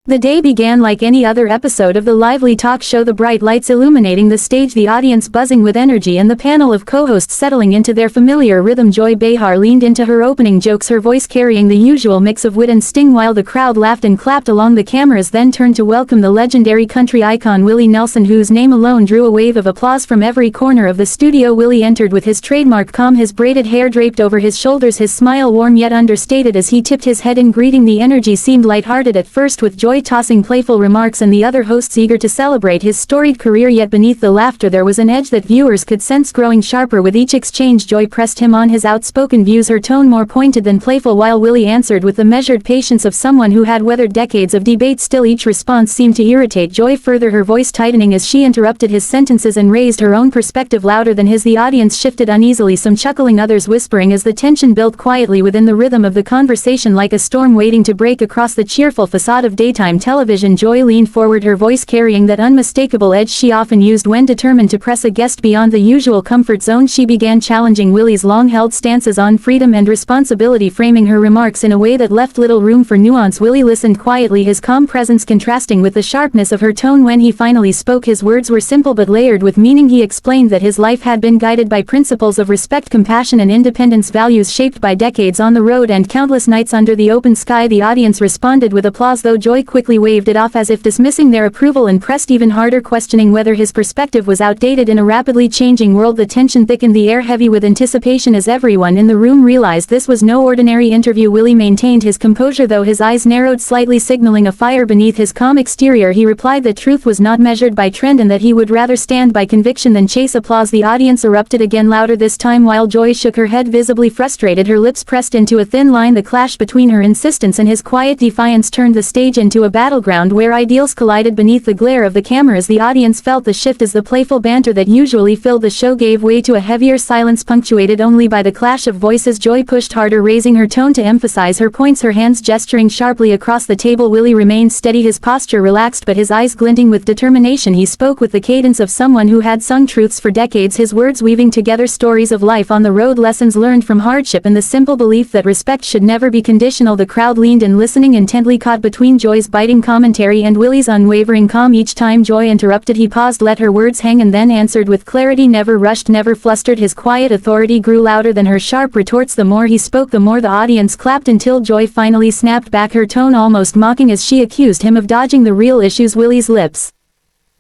The day began like any other episode of the lively talk show, the bright lights illuminating the stage, the audience buzzing with energy, and the panel of co-hosts settling into their familiar rhythm. Joy Behar leaned into her opening jokes, her voice carrying the usual mix of wit and sting, while the crowd laughed and clapped along. The cameras then turned to welcome the legendary country icon Willie Nelson, whose name alone drew a wave of applause from every corner of the studio. Willie entered with his trademark calm, his braided hair draped over his shoulders, his smile warm yet understated as he tipped his head in greeting. The energy seemed lighthearted at first, with Joy tossing playful remarks and the other hosts eager to celebrate his storied career, yet beneath the laughter there was an edge that viewers could sense growing sharper with each exchange. Joy pressed him on his outspoken views, her tone more pointed than playful, while Willie answered with the measured patience of someone who had weathered decades of debate. Still, each response seemed to irritate Joy further, her voice tightening as she interrupted his sentences and raised her own perspective louder than his. The audience shifted uneasily, some chuckling, others whispering, as the tension built quietly within the rhythm of the conversation, like a storm waiting to break across the cheerful facade of daytime television. Joy leaned forward, her voice carrying that unmistakable edge she often used when determined to press a guest beyond the usual comfort zone. She began challenging Willie's long-held stances on freedom and responsibility, framing her remarks in a way that left little room for nuance. Willie listened quietly, his calm presence contrasting with the sharpness of her tone. When he finally spoke, his words were simple but layered with meaning. He explained that his life had been guided by principles of respect, compassion and independence, values shaped by decades on the road and countless nights under the open sky. The audience responded with applause, though Joy quickly waved it off as if dismissing their approval and pressed even harder, questioning whether his perspective was outdated in a rapidly changing world. The tension thickened, the air heavy with anticipation as everyone in the room realized this was no ordinary interview. Willie maintained his composure, though his eyes narrowed slightly, signaling a fire beneath his calm exterior. He replied that truth was not measured by trend and that he would rather stand by conviction than chase applause. The audience erupted again, louder this time, while Joy shook her head, visibly frustrated, her lips pressed into a thin line. The clash between her insistence and his quiet defiance turned the stage into a battleground where ideals collided beneath the glare of the cameras. The audience felt the shift as the playful banter that usually filled the show gave way to a heavier silence punctuated only by the clash of voices. Joy pushed harder, raising her tone to emphasize her points, her hands gesturing sharply across the table. Willie remained steady, his posture relaxed but his eyes glinting with determination. He spoke with the cadence of someone who had sung truths for decades, his words weaving together stories of life on the road, lessons learned from hardship, and the simple belief that respect should never be conditional. The crowd leaned in, listening intently, caught between Joy's biting commentary and Willie's unwavering calm. Each time Joy interrupted, he paused, let her words hang, and then answered with clarity, never rushed, never flustered. His quiet authority grew louder than her sharp retorts. The more he spoke, the more the audience clapped, until Joy finally snapped back, her tone almost mocking as she accused him of dodging the real issues. Willie's lips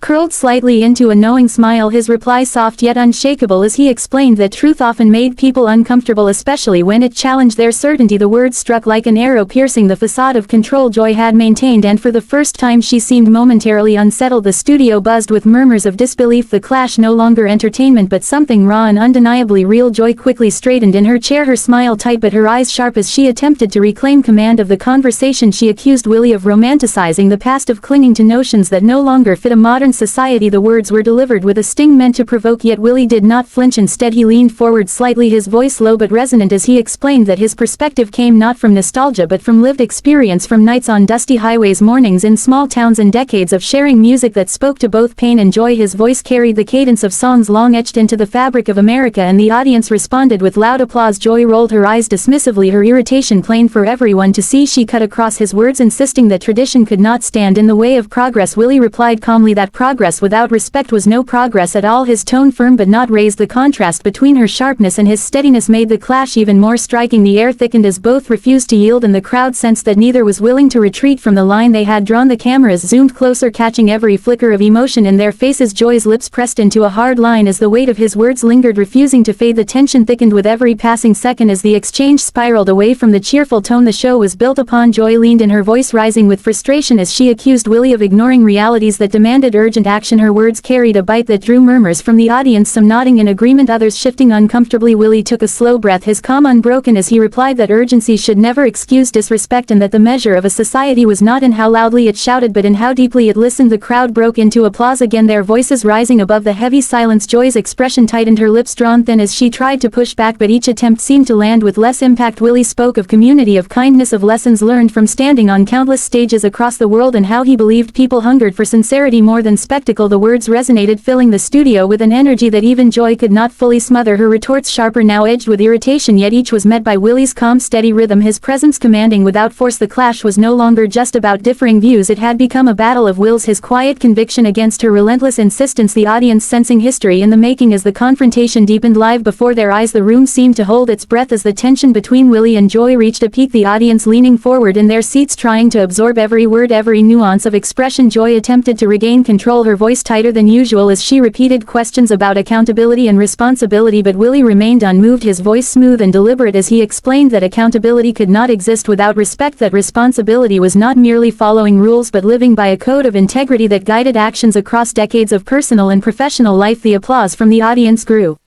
curled slightly into a knowing smile, his reply soft yet unshakable as he explained that truth often made people uncomfortable, especially when it challenged their certainty. The words struck like an arrow, piercing the facade of control Joy had maintained, and for the first time she seemed momentarily unsettled. The studio buzzed with murmurs of disbelief, the clash no longer entertainment but something raw and undeniably real. Joy quickly straightened in her chair, her smile tight but her eyes sharp as she attempted to reclaim command of the conversation. She accused Willie of romanticizing the past, of clinging to notions that no longer fit a modern society. The words were delivered with a sting meant to provoke, yet Willie did not flinch. Instead, he leaned forward slightly, his voice low but resonant as he explained that his perspective came not from nostalgia but from lived experience, from nights on dusty highways, mornings in small towns, and decades of sharing music that spoke to both pain and joy. His voice carried the cadence of songs long etched into the fabric of America, and the audience responded with loud applause. Joy rolled her eyes dismissively, her irritation plain for everyone to see. She cut across his words, insisting that tradition could not stand in the way of progress. Willie replied calmly that progress without respect was no progress at all, his tone firm but not raised. The contrast between her sharpness and his steadiness made the clash even more striking. The air thickened as both refused to yield, and the crowd sensed that neither was willing to retreat from the line they had drawn. The cameras zoomed closer, catching every flicker of emotion in their faces. Joy's lips pressed into a hard line as the weight of his words lingered, refusing to fade. The tension thickened with every passing second as the exchange spiraled away from the cheerful tone the show was built upon. Joy leaned in, her voice rising with frustration as she accused Willie of ignoring realities that demanded urgent action. Her words carried a bite that drew murmurs from the audience, some nodding in agreement, others shifting uncomfortably. Willie took a slow breath, his calm unbroken as he replied that urgency should never excuse disrespect, and that the measure of a society was not in how loudly it shouted but in how deeply it listened. The crowd broke into applause again, their voices rising above the heavy silence. Joy's expression tightened, her lips drawn thin as she tried to push back, but each attempt seemed to land with less impact. Willie spoke of community, of kindness, of lessons learned from standing on countless stages across the world, and how he believed people hungered for sincerity more than spectacle. The words resonated, filling the studio with an energy that even Joy could not fully smother. Her retorts sharper, now edged with irritation, yet each was met by Willie's calm, steady rhythm, his presence commanding without force. The clash was no longer just about differing views, it had become a battle of wills, his quiet conviction against her relentless insistence, the audience sensing history in the making. As the confrontation deepened live before their eyes, the room seemed to hold its breath as the tension between Willie and Joy reached a peak, the audience leaning forward in their seats trying to absorb every word, every nuance of expression. Joy attempted to regain control, her voice tighter than usual as she repeated questions about accountability and responsibility, but Willie remained unmoved, his voice smooth and deliberate as he explained that accountability could not exist without respect, that responsibility was not merely following rules but living by a code of integrity that guided actions across decades of personal and professional life. The applause from the audience grew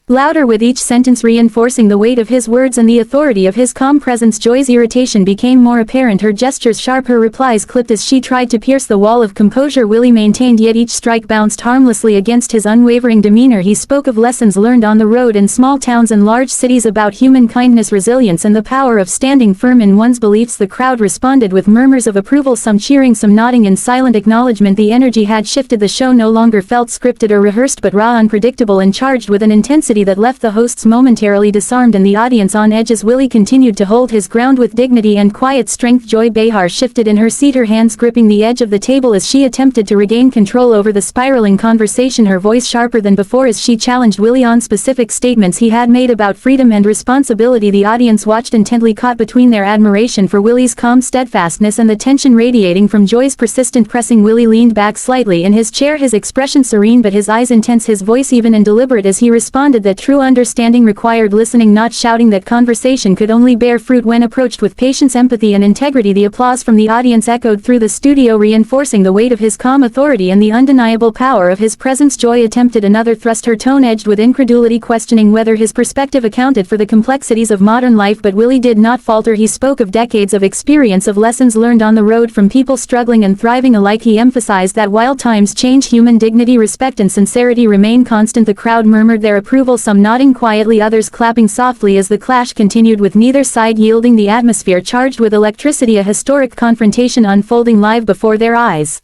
louder with each sentence, reinforcing the weight of his words and the authority of his calm presence. Joy's irritation became more apparent, her gestures sharp, her replies clipped as she tried to pierce the wall of composure Willie maintained, yet each strike bounced harmlessly against his unwavering demeanor. He spoke of lessons learned on the road in small towns and large cities, about human kindness, resilience, and the power of standing firm in one's beliefs. The crowd responded with murmurs of approval, some cheering, some nodding in silent acknowledgement. The energy had shifted, the show no longer felt scripted or rehearsed but raw, unpredictable, and charged with an intensity that left the hosts momentarily disarmed and the audience on edge. As Willie continued to hold his ground with dignity and quiet strength, Joy Behar shifted in her seat, her hands gripping the edge of the table as she attempted to regain control over the spiraling conversation, her voice sharper than before as she challenged Willie on specific statements he had made about freedom and responsibility. The audience watched intently, caught between their admiration for Willie's calm steadfastness and the tension radiating from Joy's persistent pressing. Willie leaned back slightly in his chair, his expression serene but his eyes intense, his voice even and deliberate as he responded that true understanding required listening, not shouting, that conversation could only bear fruit when approached with patience, empathy, and integrity. The applause from the audience echoed through the studio, reinforcing the weight of his calm authority and the undeniable power of his presence. Joy attempted another thrust, her tone edged with incredulity, questioning whether his perspective accounted for the complexities of modern life, but Willie did not falter. He spoke of decades of experience, of lessons learned on the road from people struggling and thriving alike. He emphasized that while times change, human dignity, respect, and sincerity remain constant. The crowd murmured their approval, some nodding quietly, others clapping softly as the clash continued, with neither side yielding, the atmosphere charged with electricity, a historic confrontation unfolding live before their eyes.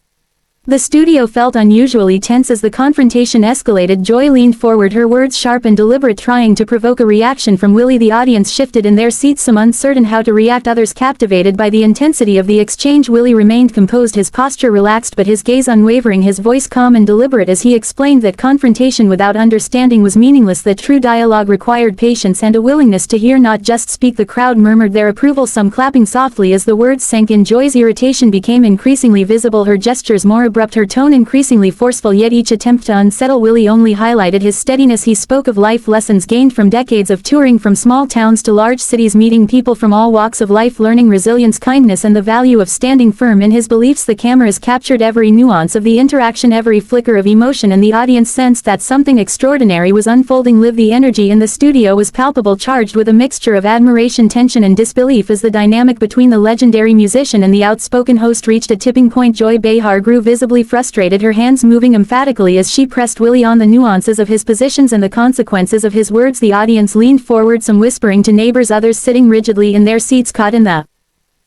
The studio felt unusually tense as the confrontation escalated. Joy leaned forward, her words sharp and deliberate, trying to provoke a reaction from Willie. The audience shifted in their seats, some uncertain how to react, others captivated by the intensity of the exchange. Willie remained composed, his posture relaxed but his gaze unwavering, his voice calm and deliberate as he explained that confrontation without understanding was meaningless, that true dialogue required patience and a willingness to hear, not just speak. The crowd murmured their approval, some clapping softly as the words sank in. Joy's irritation became increasingly visible, her gestures more abrupt, her tone increasingly forceful, yet each attempt to unsettle Willie only highlighted his steadiness. He spoke of life lessons gained from decades of touring from small towns to large cities, meeting people from all walks of life, learning resilience, kindness, and the value of standing firm in his beliefs. The cameras captured every nuance of the interaction, every flicker of emotion, and the audience sensed that something extraordinary was unfolding live. The energy in the studio was palpable, charged with a mixture of admiration, tension, and disbelief as the dynamic between the legendary musician and the outspoken host reached a tipping point. Joy Behar grew visibly frustrated, her hands moving emphatically as she pressed Willie on the nuances of his positions and the consequences of his words. The audience leaned forward, some whispering to neighbors, others sitting rigidly in their seats, caught in the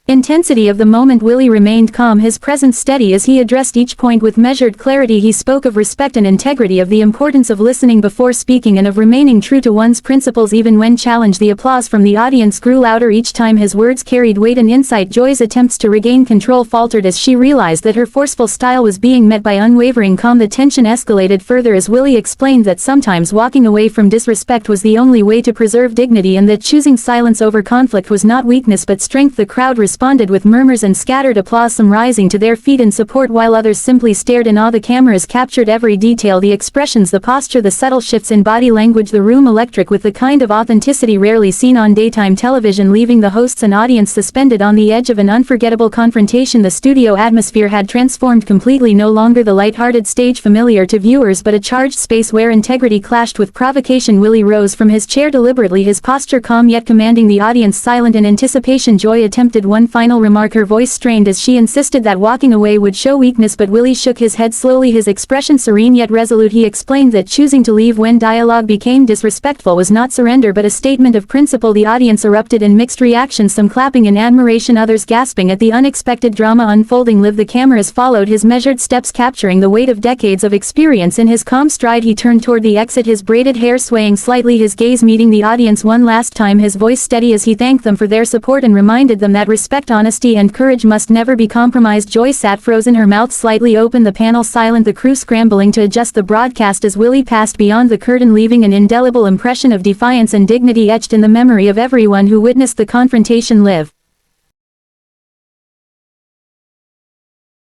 intensity of the moment. Willie remained calm, his presence steady as he addressed each point with measured clarity. He spoke of respect and integrity, of the importance of listening before speaking, and of remaining true to one's principles even when challenged. The applause from the audience grew louder each time his words carried weight and insight. Joy's attempts to regain control faltered as she realized that her forceful style was being met by unwavering calm. The tension escalated further as Willie explained that sometimes walking away from disrespect was the only way to preserve dignity, and that choosing silence over conflict was not weakness but strength. The crowd responded with murmurs and scattered applause, some rising to their feet in support while others simply stared in awe. The cameras captured every detail, the expressions, the posture, the subtle shifts in body language, the room electric with the kind of authenticity rarely seen on daytime television, leaving the hosts and audience suspended on the edge of an unforgettable confrontation. The studio atmosphere had transformed completely, no longer the light-hearted stage familiar to viewers but a charged space where integrity clashed with provocation. Willie rose from his chair deliberately, his posture calm yet commanding, the audience silent in anticipation. Joy attempted one final remark, her voice strained as she insisted that walking away would show weakness, but Willie shook his head slowly, his expression serene yet resolute. He explained that choosing to leave when dialogue became disrespectful was not surrender but a statement of principle. The audience erupted in mixed reactions, some clapping in admiration, others gasping at the unexpected drama unfolding. The cameras followed his measured steps, capturing the weight of decades of experience in his calm stride. He turned toward the exit, his braided hair swaying slightly, his gaze meeting the audience one last time, his voice steady as he thanked them for their support and reminded them that respect, honesty and courage must never be compromised. Joy sat frozen, her mouth slightly open, the panel silent, the crew scrambling to adjust the broadcast as Willie passed beyond the curtain, leaving an indelible impression of defiance and dignity etched in the memory of everyone who witnessed the confrontation live.